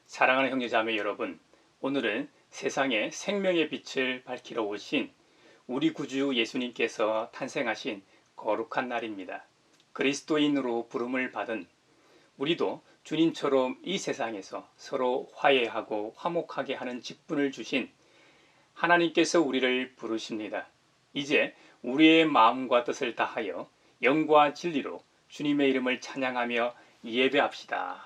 사랑하는 형제자매 여러분, 오늘은 세상에 생명의 빛을 밝히러 오신 우리 구주 예수님께서 탄생하신 거룩한 날입니다. 그리스도인으로 부름을 받은 우리도 주님처럼 이 세상에서 서로 화해하고 화목하게 하는 직분을 주신 하나님께서 우리를 부르십니다. 이제 우리의 마음과 뜻을 다하여 영과 진리로 주님의 이름을 찬양하며 예배합시다.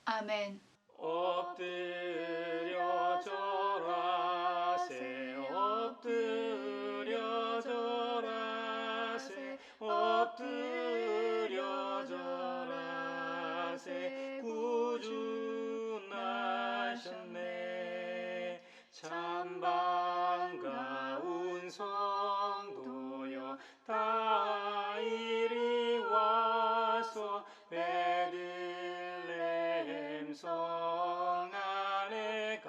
아멘. 엎드려 절하세 엎드려 절하세 엎드려 절하세 구주 나셨네 참 반가운 성도여 다 이리 와서 베들레헴 성 안에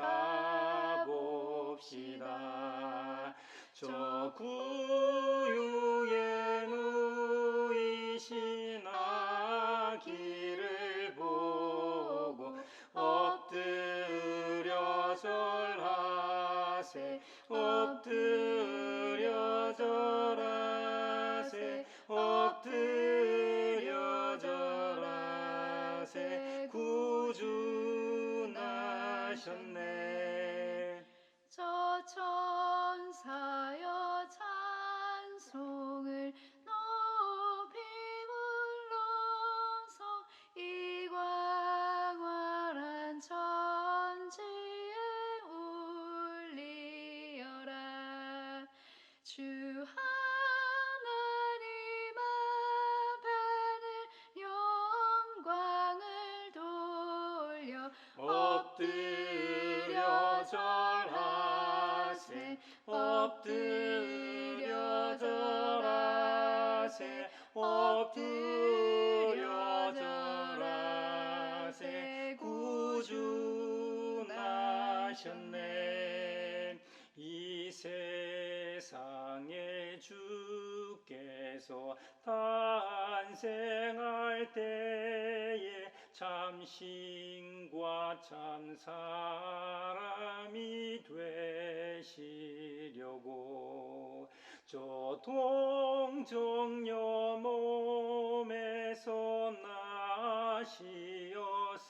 가봅시다. 저 구유에 누이신 아기를 보고 엎드려 절하세 엎드려 절하세 엎드려 절하세 구주 나셨네. 저 천사여 찬송을 높이 불러서 이 광활한 천지에 울리어라. 주 하나님 앞에는 영광을 돌려 엎드려 절하세 엎드려 절하세 엎드려 절하세 구주 나셨네. 이 세상에 주께서 탄생할 때에 참 신과 참 사람이 되시려고 저 동정녀 몸에서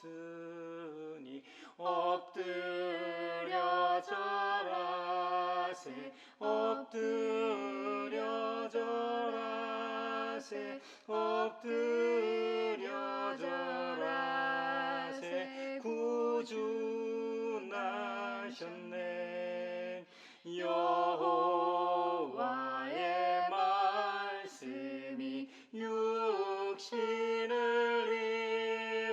나시었으니 엎드려 절하세 엎드려 절하세 엎드려 절하세 구주 나셨네. 여호와의 말씀이 육신을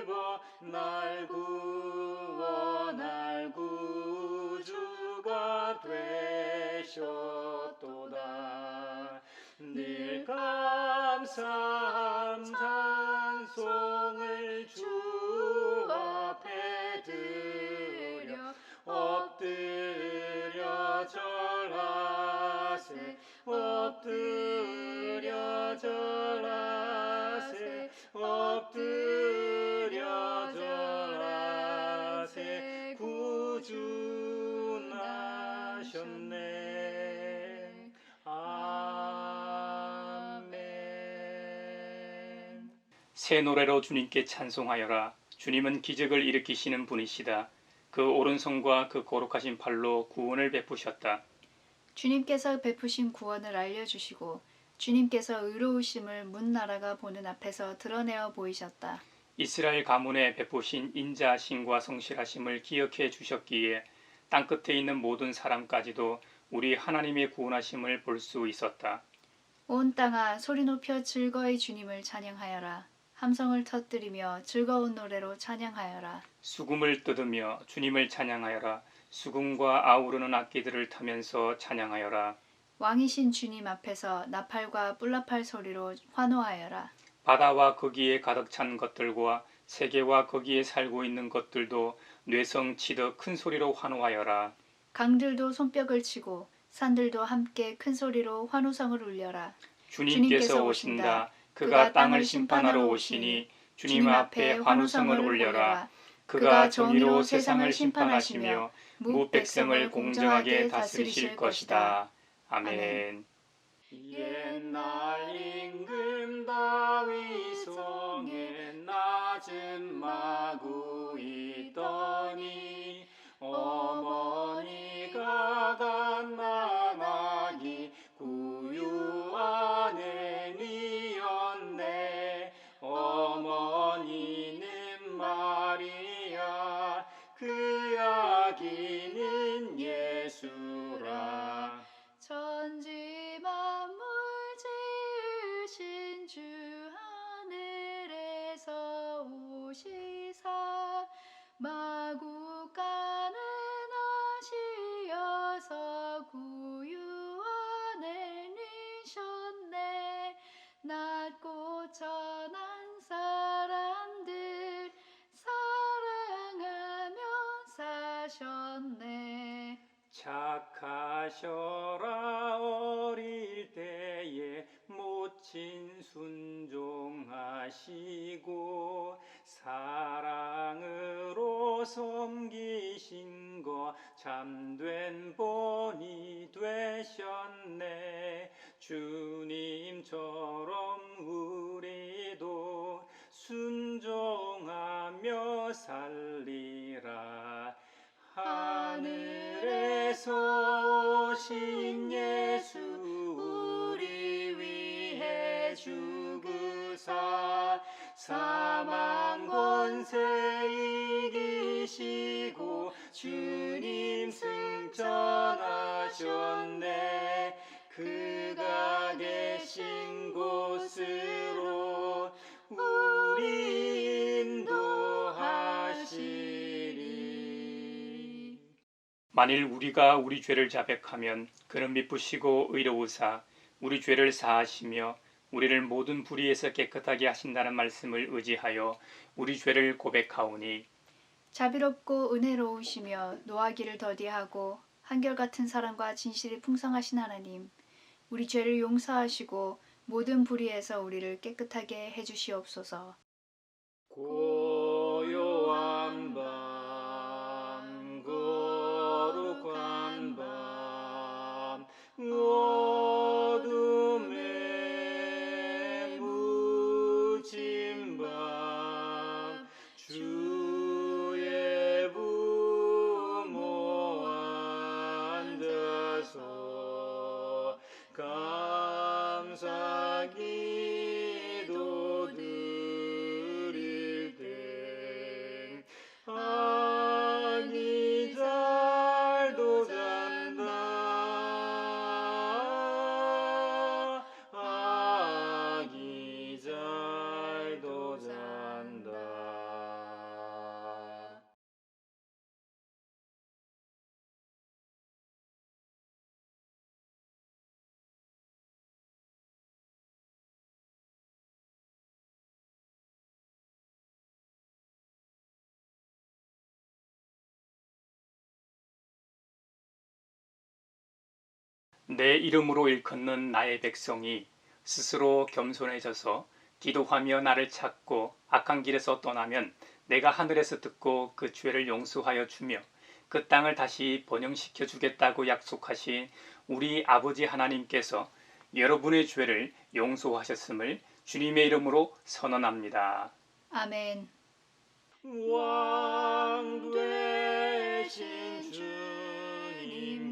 입어 날 구원할 구주가 되셨도다. 늘 감사함 찬송을 주 앞에 드려 엎드려 절하세 엎드려 절하세 엎드려 절하세 구주 나셨네. 아멘. 새 노래로 주님께 찬송하여라. 주님은 기적을 일으키시는 분이시다. 그 오른손과 그 거룩하신 팔로 구원을 베푸셨다. 주님께서 베푸신 구원을 알려주시고 주님께서 의로우심을 문 나라가 보는 앞에서 드러내어 보이셨다. 이스라엘 가문에 베푸신 인자하심과 성실하심을 기억해 주셨기에 땅끝에 있는 모든 사람까지도 우리 하나님의 구원하심을 볼 수 있었다. 온 땅아 소리 높여 즐거이 주님을 찬양하여라. 함성을 터뜨리며 즐거운 노래로 찬양하여라. 수금을 뜯으며 주님을 찬양하여라. 수금과 아우르는 악기들을 타면서 찬양하여라. 왕이신 주님 앞에서 나팔과 뿔나팔 소리로 환호하여라. 바다와 거기에 가득 찬 것들과 세계와 거기에 살고 있는 것들도 뇌성 치듯 큰 소리로 환호하여라. 강들도 손뼉을 치고 산들도 함께 큰 소리로 환호성을 울려라. 주님께서 오신다. 그가 땅을 심판하러 오시니 주님 앞에 환호성을 올려라. 그가 정의로 세상을 심판하시며 무 백성을 공정하게 다스리실 것이다. 아멘. 옛날 임금 다윗 성에 낮은 마구 있더니 어머니가 갓난아기 구유 안에 니었네. 어머니는 마리아 그 아기는 예수라. 천지 만물 지으신 주 하늘에서 오시사 마구간에 나시어서 구유 안에 니셨네. 낮고 천한 사람들 사랑하며 사셨네. 착하셔라 어릴 때에 모친 순종하시고 사랑으로 섬기신 거 참된 본이 되셨네. 주님처럼 우리도 순종하며 살리라. 하늘에서 오신 예수 우리 위해 죽으사 사망 권세 이기시고 주님 승천하셨네. 그가 계신 곳으로 우리 인도하시리. 만일 우리가 우리 죄를 자백하면 그는 미쁘시고 의로우사 우리 죄를 사하시며 우리를 모든 불의에서 깨끗하게 하신다는 말씀을 의지하여 우리 죄를 고백하오니 자비롭고 은혜로우시며 노하기를 더디하고 한결같은 사랑과 진실이 풍성하신 하나님, 우리 죄를 용서하시고 모든 불의에서 우리를 깨끗하게 해주시옵소서. 고요한 밤 거룩한 밤 어둠에 묻힌 밤 주의 부모 앉아서 감사 기도 드릴 때 아기 잘도 잔다. 아기 잘도 잔다. 내 이름으로 일컫는 나의 백성이 스스로 겸손해져서 기도하며 나를 찾고 악한 길에서 떠나면 내가 하늘에서 듣고 그 죄를 용서하여 주며 그 땅을 다시 번영시켜 주겠다고 약속하신 우리 아버지 하나님께서 여러분의 죄를 용서하셨음을 주님의 이름으로 선언합니다. 아멘. 왕 되신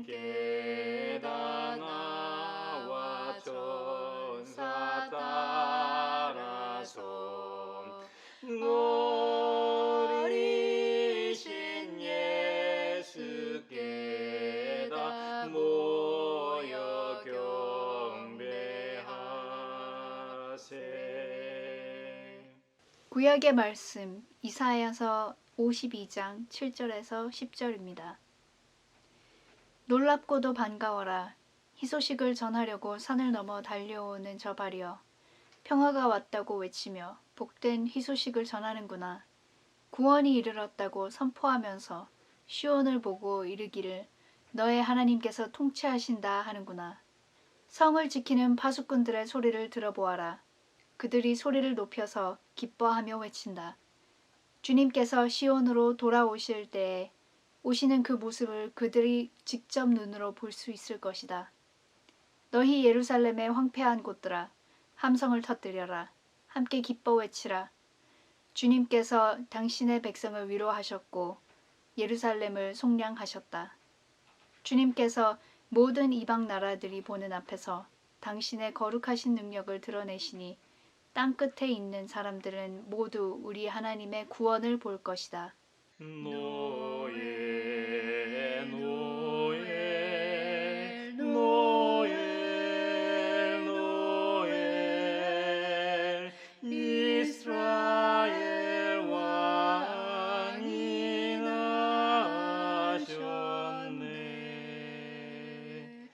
주님께 다 나와 전사 따라서 어리신 예수께 다 모여 경배하세. 구약의 말씀 이사야서 52장 7절에서 10절입니다. 놀랍고도 반가워라. 희소식을 전하려고 산을 넘어 달려오는 저 발이여. 평화가 왔다고 외치며 복된 희소식을 전하는구나. 구원이 이르렀다고 선포하면서 시온을 보고 이르기를 너의 하나님께서 통치하신다 하는구나. 성을 지키는 파수꾼들의 소리를 들어보아라. 그들이 소리를 높여서 기뻐하며 외친다. 주님께서 시온으로 돌아오실 때에 오시는 그 모습을 그들이 직접 눈으로 볼 수 있을 것이다. 너희 예루살렘의 황폐한 곳들아, 함성을 터뜨려라. 함께 기뻐 외치라. 주님께서 당신의 백성을 위로하셨고 예루살렘을 속량하셨다. 주님께서 모든 이방 나라들이 보는 앞에서 당신의 거룩하신 능력을 드러내시니 땅 끝에 있는 사람들은 모두 우리 하나님의 구원을 볼 것이다. 노엘 노엘 노엘 노엘 이스라엘 왕이 나셨네.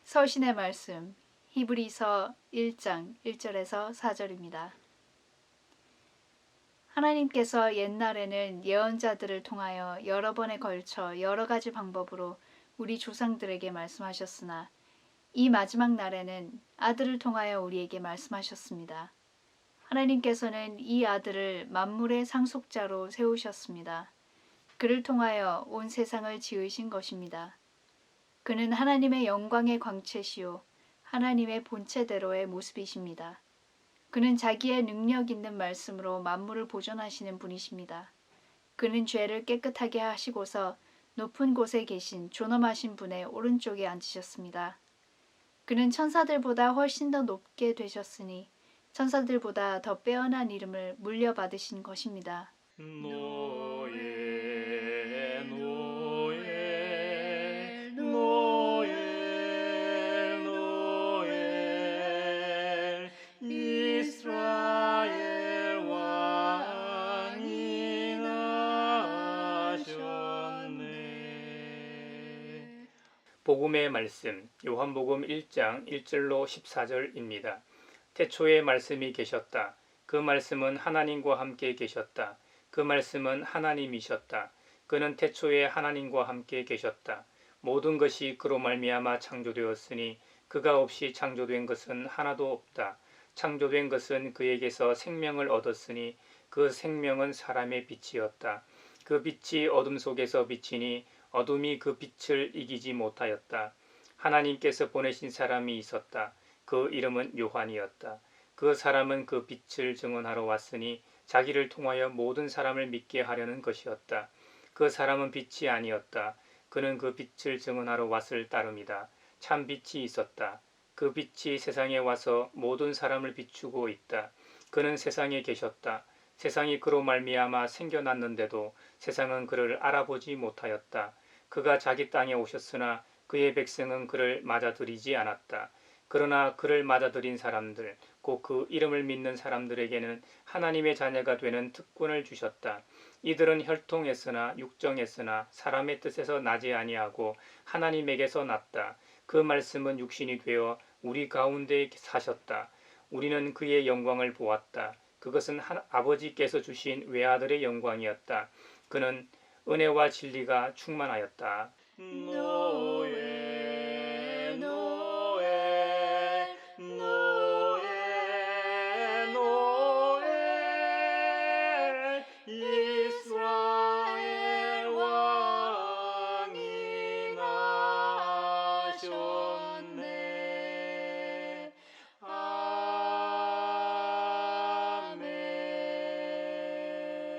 서신의 말씀 히브리서 1장 1절에서 4절입니다. 하나님께서 옛날에는 예언자들을 통하여 여러 번에 걸쳐 여러 가지 방법으로 우리 조상들에게 말씀하셨으나 이 마지막 날에는 아들을 통하여 우리에게 말씀하셨습니다. 하나님께서는 이 아들을 만물의 상속자로 세우셨습니다. 그를 통하여 온 세상을 지으신 것입니다. 그는 하나님의 영광의 광채시요 하나님의 본체대로의 모습이십니다. 그는 자기의 능력 있는 말씀으로 만물을 보존하시는 분이십니다. 그는 죄를 깨끗하게 하시고서 높은 곳에 계신 존엄하신 분의 오른쪽에 앉으셨습니다. 그는 천사들보다 훨씬 더 높게 되셨으니 천사들보다 더 빼어난 이름을 물려받으신 것입니다. 노예 노예 노예 노예 이스라엘 왕이 나셨네. 복음의 말씀 요한복음 1장 1절로 14절입니다. 태초에 말씀이 계셨다. 그 말씀은 하나님과 함께 계셨다. 그 말씀은 하나님이셨다. 그는 태초에 하나님과 함께 계셨다. 모든 것이 그로 말미암아 창조되었으니 그가 없이 창조된 것은 하나도 없다. 창조된 것은 그에게서 생명을 얻었으니 그 생명은 사람의 빛이었다. 그 빛이 어둠 속에서 비치니 어둠이 그 빛을 이기지 못하였다. 하나님께서 보내신 사람이 있었다. 그 이름은 요한이었다. 그 사람은 그 빛을 증언하러 왔으니 자기를 통하여 모든 사람을 믿게 하려는 것이었다. 그 사람은 빛이 아니었다. 그는 그 빛을 증언하러 왔을 따름이다. 참 빛이 있었다. 그 빛이 세상에 와서 모든 사람을 비추고 있다. 그는 세상에 계셨다. 세상이 그로 말미암아 생겨났는데도 세상은 그를 알아보지 못하였다. 그가 자기 땅에 오셨으나 그의 백성은 그를 맞아들이지 않았다. 그러나 그를 맞아들인 사람들, 곧 그 이름을 믿는 사람들에게는 하나님의 자녀가 되는 특권을 주셨다. 이들은 혈통에서나 육정에서나 사람의 뜻에서 나지 아니하고 하나님에게서 났다. 그 말씀은 육신이 되어 우리 가운데 사셨다. 우리는 그의 영광을 보았다. 그것은 아버지께서 주신 외아들의 영광이었다. 그는 은혜와 진리가 충만하였다. 노예 노예 노예 노예 이스라엘 왕이 나셨네.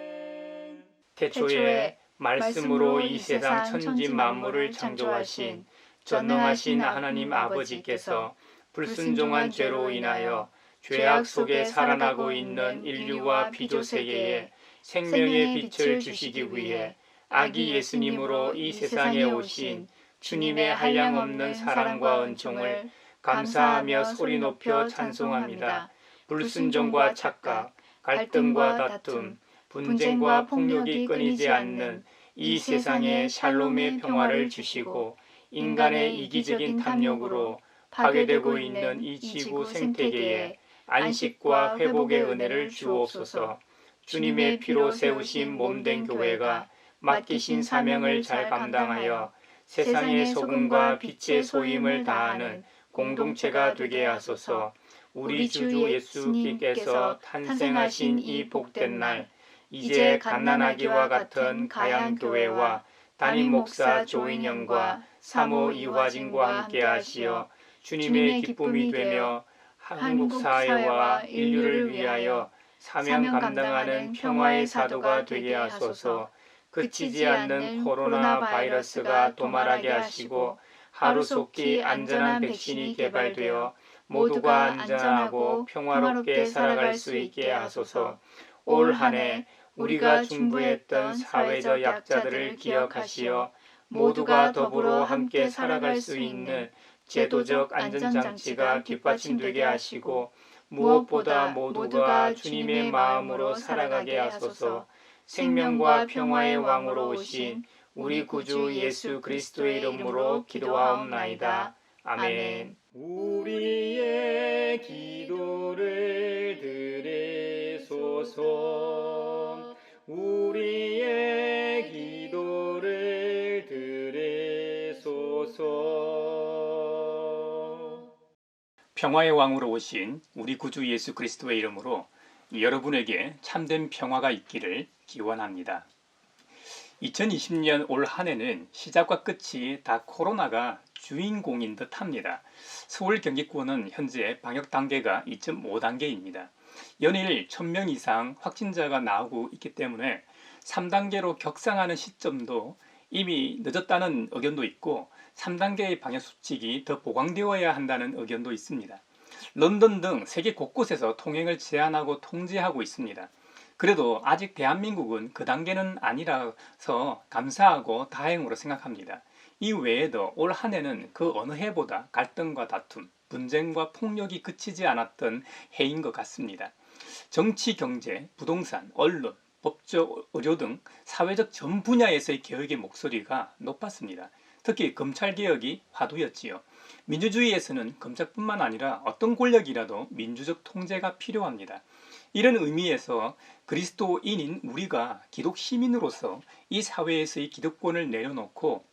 아멘. 태초에 말씀으로 이 세상 천지 만물을 창조하신 전능하신 하나님 아버지께서 불순종한 죄로 인하여 죄악 속에 살아나고 있는 인류와 피조 세계에 생명의 빛을 주시기 위해 아기 예수님으로 이 세상에 오신 주님의 한량없는 사랑과 은총을 감사하며 소리 높여 찬송합니다. 불순종과 착각, 갈등과 다툼, 분쟁과 폭력이 끊이지 않는 이 세상에 샬롬의 평화를 주시고 인간의 이기적인 탐욕으로 파괴되고 있는 이 지구 생태계에 안식과 회복의 은혜를 주옵소서. 주님의 피로 세우신 몸된 교회가 맡기신 사명을 잘 감당하여 세상의 소금과 빛의 소임을 다하는 공동체가 되게 하소서. 우리 주 예수께서 탄생하신 이 복된 날 이제 갓난아기와 같은 가양교회와 담임 목사 조인영과 사모 이화진과 함께 하시어 주님의 기쁨이 되며 한국 사회와 인류를 위하여 사명 감당하는 평화의 사도가 되게 하소서. 그치지 않는 코로나 바이러스가 도말하게 하시고 하루속히 안전한 백신이 개발되어 모두가 안전하고 평화롭게 살아갈 수 있게 하소서. 올 한 해 우리가 중부했던 사회적 약자들을 기억하시어 모두가 더불어 함께 살아갈 수 있는 제도적 안전장치가 뒷받침되게 하시고 무엇보다 모두가 주님의 마음으로 살아가게 하소서. 생명과 평화의 왕으로 오신 우리 구주 예수 그리스도의 이름으로 기도하옵나이다. 아멘. 우리의 기도를 들으소서. 우리의 기도를 들으소서. 평화의 왕으로 오신 우리 구주 예수 그리스도의 이름으로 여러분에게 참된 평화가 있기를 기원합니다. 2020년 올 한 해는 시작과 끝이 다 코로나가 주인공인 듯 합니다. 서울 경기권은 현재 방역 단계가 2.5단계입니다. 연일 1000명 이상 확진자가 나오고 있기 때문에 3단계로 격상하는 시점도 이미 늦었다는 의견도 있고 3단계의 방역 수칙이 더 보강되어야 한다는 의견도 있습니다. 런던 등 세계 곳곳에서 통행을 제한하고 통제하고 있습니다. 그래도 아직 대한민국은 그 단계는 아니라서 감사하고 다행으로 생각합니다. 이 외에도 올 한 해는 그 어느 해보다 갈등과 다툼, 분쟁과 폭력이 그치지 않았던 해인 것 같습니다. 정치, 경제, 부동산, 언론, 법적, 의료 등 사회적 전 분야에서의 개혁의 목소리가 높았습니다. 특히 검찰개혁이 화두였지요. 민주주의에서는 검찰뿐만 아니라 어떤 권력이라도 민주적 통제가 필요합니다. 이런 의미에서 그리스도인인 우리가 기독 시민으로서 이 사회에서의 기득권을 내려놓고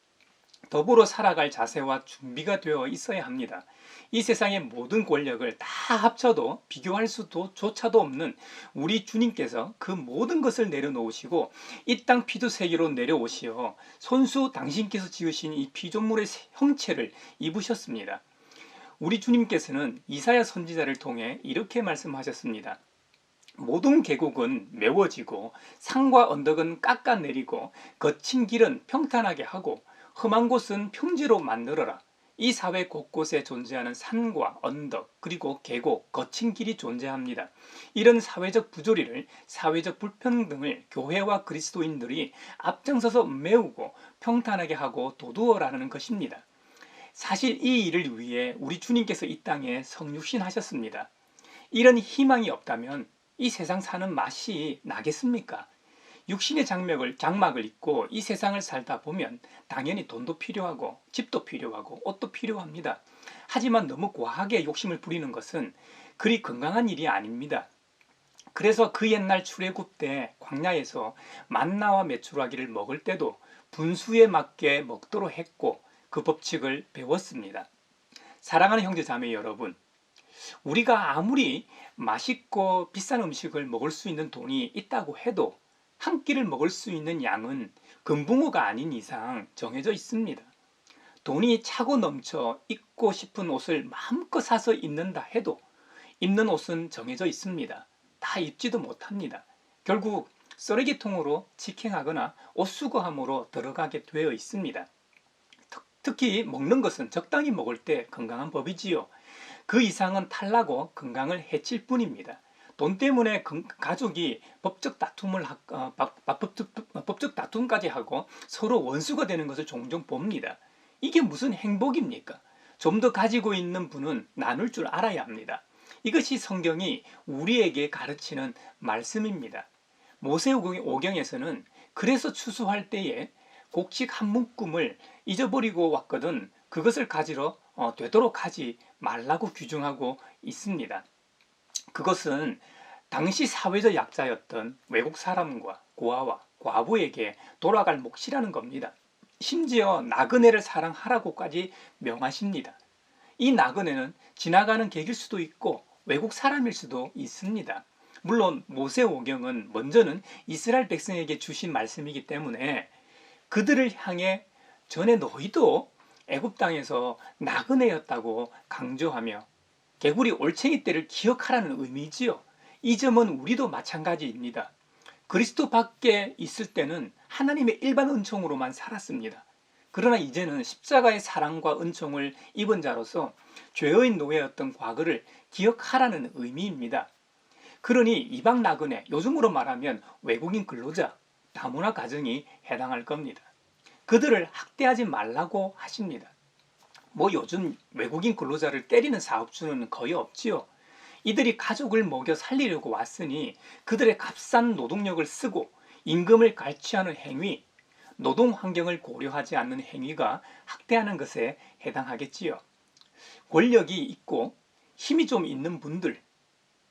더불어 살아갈 자세와 준비가 되어 있어야 합니다. 이 세상의 모든 권력을 다 합쳐도 비교할 수도 조차도 없는 우리 주님께서 그 모든 것을 내려놓으시고 이 땅 피두세계로 내려오시어 손수 당신께서 지으신 이 피조물의 형체를 입으셨습니다. 우리 주님께서는 이사야 선지자를 통해 이렇게 말씀하셨습니다. 모든 계곡은 메워지고 산과 언덕은 깎아내리고 거친 길은 평탄하게 하고 험한 곳은 평지로 만들어라. 이 사회 곳곳에 존재하는 산과 언덕 그리고 계곡, 거친 길이 존재합니다. 이런 사회적 부조리를, 사회적 불평등을 교회와 그리스도인들이 앞장서서 메우고 평탄하게 하고 도두어라는 것입니다. 사실 이 일을 위해 우리 주님께서 이 땅에 성육신하셨습니다. 이런 희망이 없다면 이 세상 사는 맛이 나겠습니까? 육신의 장막을 입고 이 세상을 살다 보면 당연히 돈도 필요하고 집도 필요하고 옷도 필요합니다. 하지만 너무 과하게 욕심을 부리는 것은 그리 건강한 일이 아닙니다. 그래서 그 옛날 출애굽 때 광야에서 만나와 메추라기를 먹을 때도 분수에 맞게 먹도록 했고 그 법칙을 배웠습니다. 사랑하는 형제자매 여러분, 우리가 아무리 맛있고 비싼 음식을 먹을 수 있는 돈이 있다고 해도 한 끼를 먹을 수 있는 양은 금붕어가 아닌 이상 정해져 있습니다. 돈이 차고 넘쳐 입고 싶은 옷을 마음껏 사서 입는다 해도 입는 옷은 정해져 있습니다. 다 입지도 못합니다. 결국 쓰레기통으로 직행하거나 옷수거함으로 들어가게 되어 있습니다. 특히 먹는 것은 적당히 먹을 때 건강한 법이지요. 그 이상은 탈나고 건강을 해칠 뿐입니다. 돈 때문에 가족이 법적 다툼까지 하고 서로 원수가 되는 것을 종종 봅니다. 이게 무슨 행복입니까? 좀 더 가지고 있는 분은 나눌 줄 알아야 합니다. 이것이 성경이 우리에게 가르치는 말씀입니다. 모세오경에서는 그래서 추수할 때에 곡식 한 묶음을 잊어버리고 왔거든 그것을 가지러 되도록 하지 말라고 규정하고 있습니다. 그것은 당시 사회적 약자였던 외국 사람과 고아와 과부에게 돌아갈 몫이라는 겁니다. 심지어 나그네를 사랑하라고까지 명하십니다. 이 나그네는 지나가는 객일 수도 있고 외국 사람일 수도 있습니다. 물론 모세오경은 먼저는 이스라엘 백성에게 주신 말씀이기 때문에 그들을 향해 전에 너희도 애굽 땅에서 나그네였다고 강조하며 개구리 올챙이 때를 기억하라는 의미지요. 이 점은 우리도 마찬가지입니다. 그리스도 밖에 있을 때는 하나님의 일반 은총으로만 살았습니다. 그러나 이제는 십자가의 사랑과 은총을 입은 자로서 죄의 노예였던 과거를 기억하라는 의미입니다. 그러니 이방 나그네, 요즘으로 말하면 외국인 근로자, 다문화 가정이 해당할 겁니다. 그들을 학대하지 말라고 하십니다. 요즘 외국인 근로자를 때리는 사업주는 거의 없지요. 이들이 가족을 먹여 살리려고 왔으니 그들의 값싼 노동력을 쓰고 임금을 갈취하는 행위, 노동 환경을 고려하지 않는 행위가 학대하는 것에 해당하겠지요. 권력이 있고 힘이 좀 있는 분들,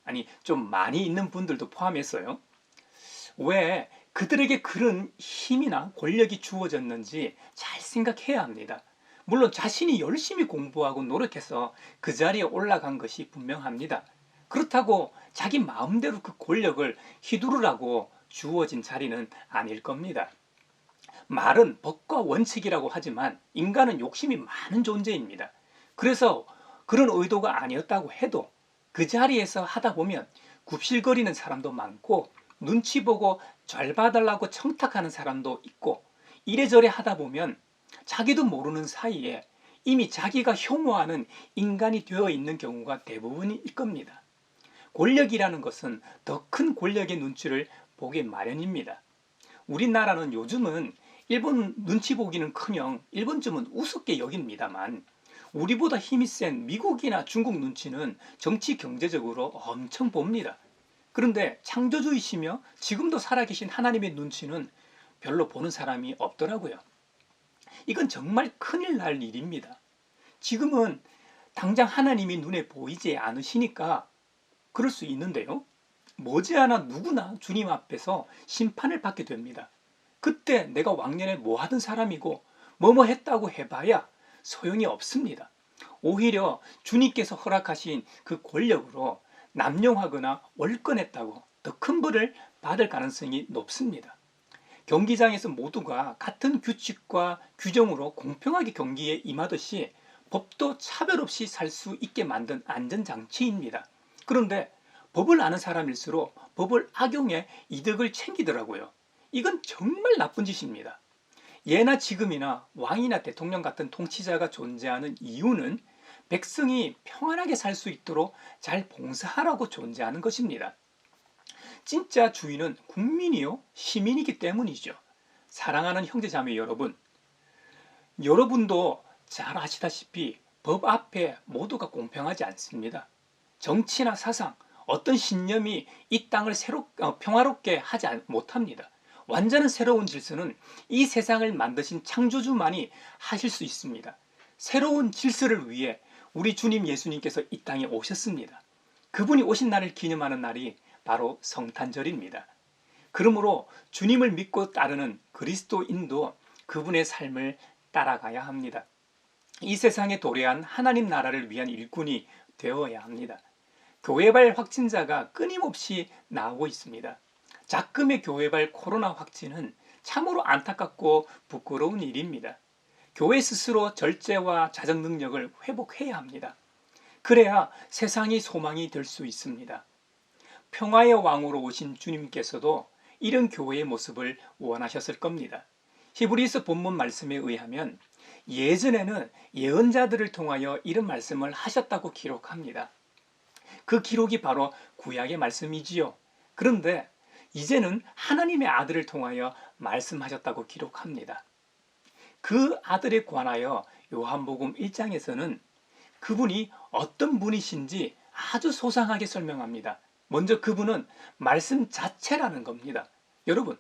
아니 좀 많이 있는 분들도 포함해서요. 왜 그들에게 그런 힘이나 권력이 주어졌는지 잘 생각해야 합니다. 물론 자신이 열심히 공부하고 노력해서 그 자리에 올라간 것이 분명합니다. 그렇다고 자기 마음대로 그 권력을 휘두르라고 주어진 자리는 아닐 겁니다. 말은 법과 원칙이라고 하지만 인간은 욕심이 많은 존재입니다. 그래서 그런 의도가 아니었다고 해도 그 자리에서 하다 보면 굽실거리는 사람도 많고 눈치 보고 잘 봐달라고 청탁하는 사람도 있고 이래저래 하다 보면 자기도 모르는 사이에 이미 자기가 혐오하는 인간이 되어 있는 경우가 대부분일 겁니다. 권력이라는 것은 더 큰 권력의 눈치를 보기 마련입니다. 우리나라는 요즘은 일본 눈치 보기는커녕 일본쯤은 우습게 여깁니다만 우리보다 힘이 센 미국이나 중국 눈치는 정치 경제적으로 엄청 봅니다. 그런데 창조주이시며 지금도 살아계신 하나님의 눈치는 별로 보는 사람이 없더라고요. 이건 정말 큰일 날 일입니다. 지금은 당장 하나님이 눈에 보이지 않으시니까 그럴 수 있는데요. 머지않아 누구나 주님 앞에서 심판을 받게 됩니다. 그때 내가 왕년에 뭐 하던 사람이고 뭐뭐 했다고 해봐야 소용이 없습니다. 오히려 주님께서 허락하신 그 권력으로 남용하거나 월권했다고 더 큰 벌을 받을 가능성이 높습니다. 경기장에서 모두가 같은 규칙과 규정으로 공평하게 경기에 임하듯이 법도 차별 없이 살 수 있게 만든 안전장치입니다. 그런데 법을 아는 사람일수록 법을 악용해 이득을 챙기더라고요. 이건 정말 나쁜 짓입니다. 예나 지금이나 왕이나 대통령 같은 통치자가 존재하는 이유는 백성이 평안하게 살 수 있도록 잘 봉사하라고 존재하는 것입니다. 진짜 주인은 국민이요, 시민이기 때문이죠. 사랑하는 형제자매 여러분, 여러분도 잘 아시다시피 법 앞에 모두가 공평하지 않습니다. 정치나 사상, 어떤 신념이 이 땅을 평화롭게 하지 못합니다. 완전한 새로운 질서는 이 세상을 만드신 창조주만이 하실 수 있습니다. 새로운 질서를 위해 우리 주님 예수님께서 이 땅에 오셨습니다. 그분이 오신 날을 기념하는 날이 바로 성탄절입니다. 그러므로 주님을 믿고 따르는 그리스도인도 그분의 삶을 따라가야 합니다. 이 세상에 도래한 하나님 나라를 위한 일꾼이 되어야 합니다. 교회발 확진자가 끊임없이 나오고 있습니다. 작금의 교회발 코로나 확진은 참으로 안타깝고 부끄러운 일입니다. 교회 스스로 절제와 자정 능력을 회복해야 합니다. 그래야 세상이 소망이 될 수 있습니다. 평화의 왕으로 오신 주님께서도 이런 교회의 모습을 원하셨을 겁니다. 히브리서 본문 말씀에 의하면 예전에는 예언자들을 통하여 이런 말씀을 하셨다고 기록합니다. 그 기록이 바로 구약의 말씀이지요. 그런데 이제는 하나님의 아들을 통하여 말씀하셨다고 기록합니다. 그 아들에 관하여 요한복음 1장에서는 그분이 어떤 분이신지 아주 소상하게 설명합니다. 먼저 그분은 말씀 자체라는 겁니다. 여러분,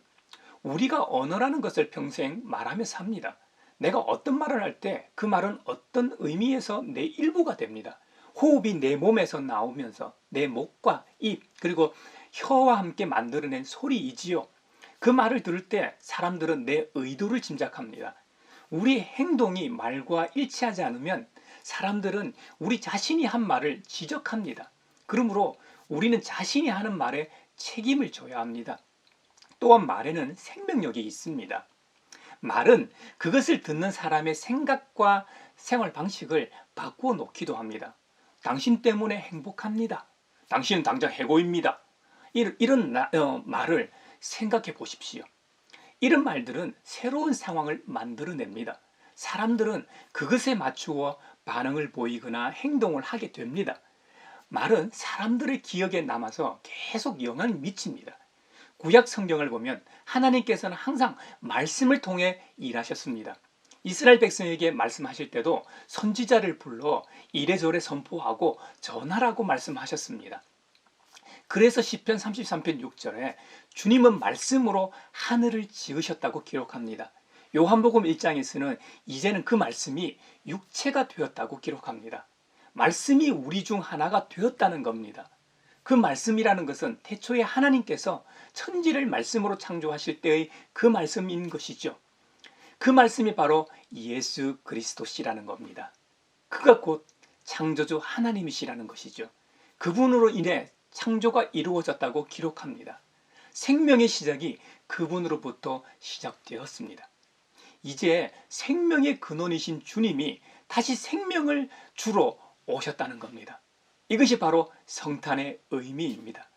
우리가 언어라는 것을 평생 말하며 삽니다. 내가 어떤 말을 할 때 그 말은 어떤 의미에서 내 일부가 됩니다. 호흡이 내 몸에서 나오면서 내 목과 입 그리고 혀와 함께 만들어낸 소리이지요. 그 말을 들을 때 사람들은 내 의도를 짐작합니다. 우리 행동이 말과 일치하지 않으면 사람들은 우리 자신이 한 말을 지적합니다. 그러므로 우리는 자신이 하는 말에 책임을 져야 합니다. 또한 말에는 생명력이 있습니다. 말은 그것을 듣는 사람의 생각과 생활 방식을 바꾸어 놓기도 합니다. 당신 때문에 행복합니다. 당신은 당장 해고입니다. 이런 말을 생각해 보십시오. 이런 말들은 새로운 상황을 만들어냅니다. 사람들은 그것에 맞추어 반응을 보이거나 행동을 하게 됩니다. 말은 사람들의 기억에 남아서 계속 영향을 미칩니다. 구약 성경을 보면 하나님께서는 항상 말씀을 통해 일하셨습니다. 이스라엘 백성에게 말씀하실 때도 선지자를 불러 이래저래 선포하고 전하라고 말씀하셨습니다. 그래서 시편 33편 6절에 주님은 말씀으로 하늘을 지으셨다고 기록합니다. 요한복음 1장에서는 이제는 그 말씀이 육체가 되었다고 기록합니다. 말씀이 우리 중 하나가 되었다는 겁니다. 그 말씀이라는 것은 태초에 하나님께서 천지를 말씀으로 창조하실 때의 그 말씀인 것이죠. 그 말씀이 바로 예수 그리스도시라는 겁니다. 그가 곧 창조주 하나님이시라는 것이죠. 그분으로 인해 창조가 이루어졌다고 기록합니다. 생명의 시작이 그분으로부터 시작되었습니다. 이제 생명의 근원이신 주님이 다시 생명을 주러 오셨다는 겁니다. 이것이 바로 성탄의 의미입니다.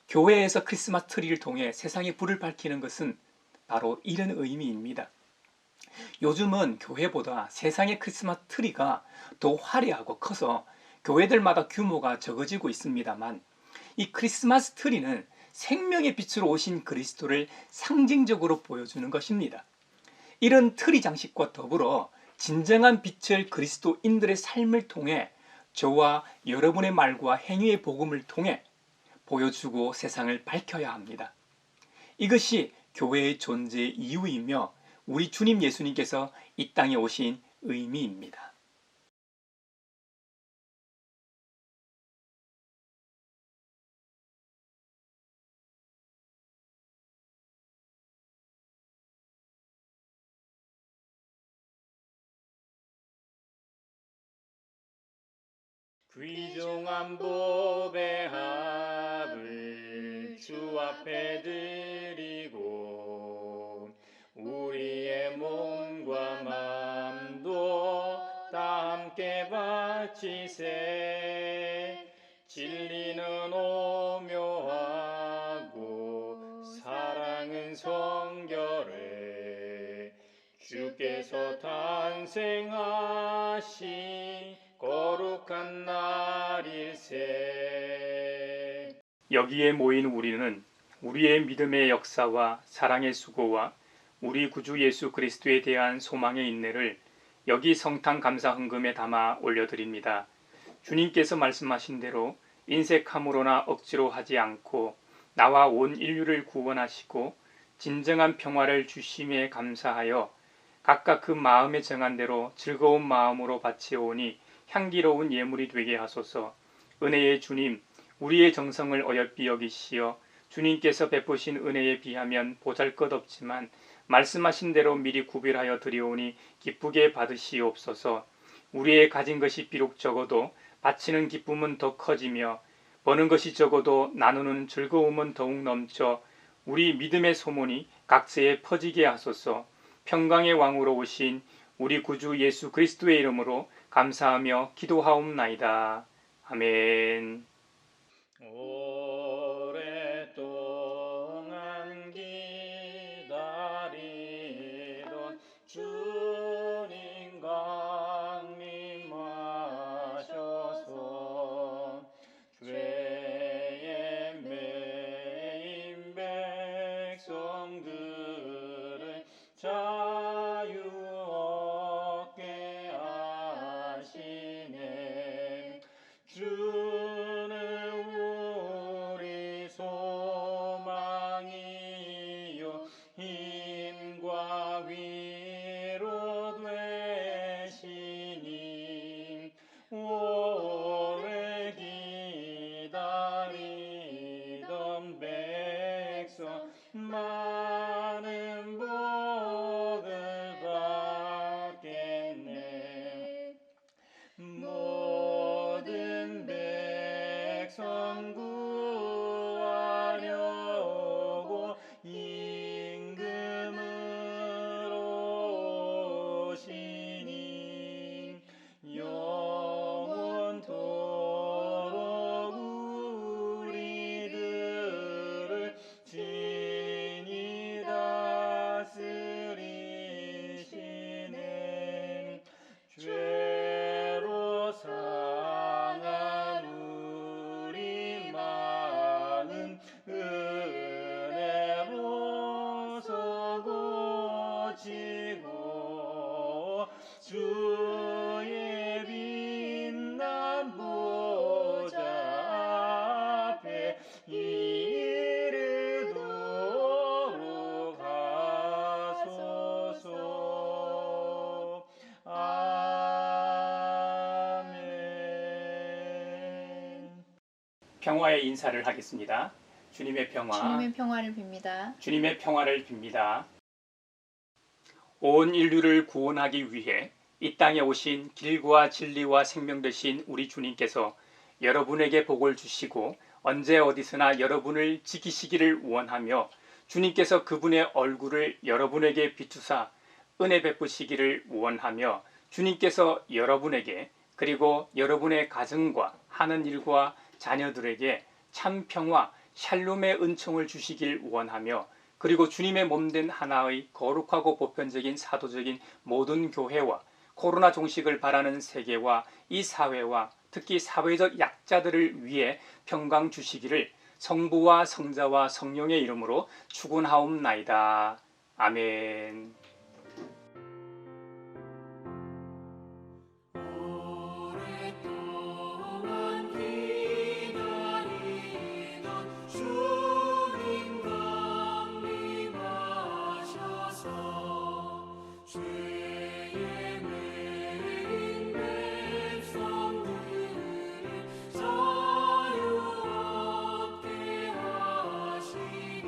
교회에서 크리스마스 트리를 통해 세상에 불을 밝히는 것은 바로 이런 의미입니다. 요즘은 교회보다 세상의 크리스마스 트리가 더 화려하고 커서 교회들마다 규모가 적어지고 있습니다만, 이 크리스마스 트리는 생명의 빛으로 오신 그리스도를 상징적으로 보여주는 것입니다. 이런 트리 장식과 더불어 진정한 빛을 그리스도인들의 삶을 통해 저와 여러분의 말과 행위의 복음을 통해 보여주고 세상을 밝혀야 합니다. 이것이 교회의 존재의 이유이며 우리 주님 예수님께서 이 땅에 오신 의미입니다. 귀중한 보배 합을 주 앞에 드리고 우리의 몸과 마음도 다 함께 바치세. 진리는 오묘하고 사랑은 성결해 주께서 탄생하신 거룩한 날일세. 여기에 모인 우리는 우리의 믿음의 역사와 사랑의 수고와 우리 구주 예수 그리스도에 대한 소망의 인내를 여기 성탄 감사 헌금에 담아 올려드립니다. 주님께서 말씀하신 대로 인색함으로나 억지로 하지 않고 나와 온 인류를 구원하시고 진정한 평화를 주심에 감사하여 각각 그 마음에 정한 대로 즐거운 마음으로 바치오니 향기로운 예물이 되게 하소서. 은혜의 주님, 우리의 정성을 어여삐 여기시어 주님께서 베푸신 은혜에 비하면 보잘것없지만 말씀하신 대로 미리 구별하여 드리오니 기쁘게 받으시옵소서. 우리의 가진 것이 비록 적어도 바치는 기쁨은 더 커지며 버는 것이 적어도 나누는 즐거움은 더욱 넘쳐 우리 믿음의 소문이 각세에 퍼지게 하소서. 평강의 왕으로 오신 우리 구주 예수 그리스도의 이름으로 감사하며 기도하옵나이다. 아멘. 오랫동안 기다리던 주님 강림하셔서 죄에 매인 백성들을 자유 얻게 하시네. 주는 우리 소망이요 힘과 위로 되시니 오래 기다리던 백성 많은 복 평화의 인사를 하겠습니다. 주님의 평화, 주님의 평화를 빕니다. 주님의 평화를 빕니다. 온 인류를 구원하기 위해 이 땅에 오신 길과 진리와 생명 되신 우리 주님께서 여러분에게 복을 주시고 언제 어디서나 여러분을 지키시기를 원하며 주님께서 그분의 얼굴을 여러분에게 비추사 은혜 베푸시기를 원하며 주님께서 여러분에게 그리고 여러분의 가정과 하는 일과 자녀들에게 참 평화, 샬롬의 은총을 주시길 원하며 그리고 주님의 몸된 하나의 거룩하고 보편적인 사도적인 모든 교회와 코로나 종식을 바라는 세계와 이 사회와 특히 사회적 약자들을 위해 평강 주시기를 성부와 성자와 성령의 이름으로 축원하옵나이다. 아멘. 오랫동안 기다리던 주님 강림하셔서 죄의 매인 백성들을 자유 얻게 하시네.